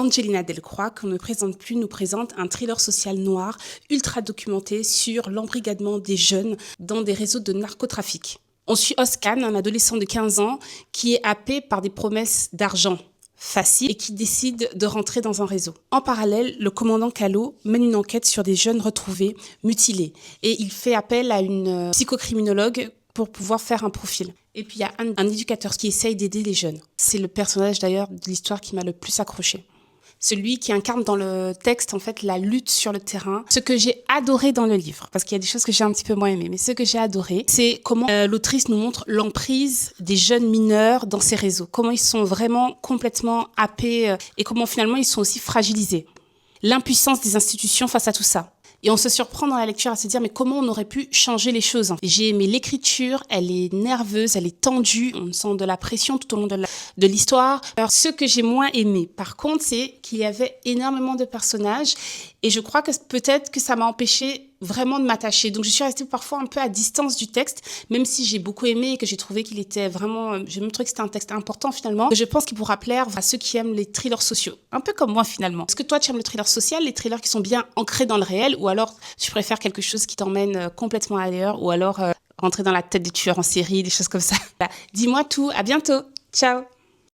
Angelina Delcroix, qu'on ne présente plus, nous présente un thriller social noir ultra documenté sur l'embrigadement des jeunes dans des réseaux de narcotrafic. On suit Oscar, un adolescent de 15 ans qui est happé par des promesses d'argent facile et qui décide de rentrer dans un réseau. En parallèle, le commandant Callot mène une enquête sur des jeunes retrouvés mutilés et il fait appel à une psychocriminologue pour pouvoir faire un profil. Et puis il y a un éducateur qui essaye d'aider les jeunes. C'est le personnage d'ailleurs de l'histoire qui m'a le plus accroché. Celui qui incarne dans le texte en fait la lutte sur le terrain. Ce que j'ai adoré dans le livre, parce qu'il y a des choses que j'ai un petit peu moins aimées, mais ce que j'ai adoré, c'est comment l'autrice nous montre l'emprise des jeunes mineurs dans ces réseaux. Comment ils sont vraiment complètement happés et comment finalement ils sont aussi fragilisés. L'impuissance des institutions face à tout ça. Et on se surprend dans la lecture à se dire mais comment on aurait pu changer les choses. J'ai aimé l'écriture, elle est nerveuse, elle est tendue, on sent de la pression tout au long de l'histoire. Alors ce que j'ai moins aimé par contre c'est qu'il y avait énormément de personnages et je crois que peut-être que ça m'a empêché vraiment de m'attacher. Donc je suis restée parfois un peu à distance du texte, même si j'ai beaucoup aimé et que j'ai trouvé qu'il était vraiment... J'ai même trouvé que c'était un texte important finalement. Je pense qu'il pourra plaire à ceux qui aiment les thrillers sociaux. Un peu comme moi finalement. Est-ce que toi tu aimes le thriller social, les thrillers qui sont bien ancrés dans le réel, ou alors tu préfères quelque chose qui t'emmène complètement ailleurs, ou alors rentrer dans la tête des tueurs en série, des choses comme ça. Dis-moi tout, à bientôt, ciao.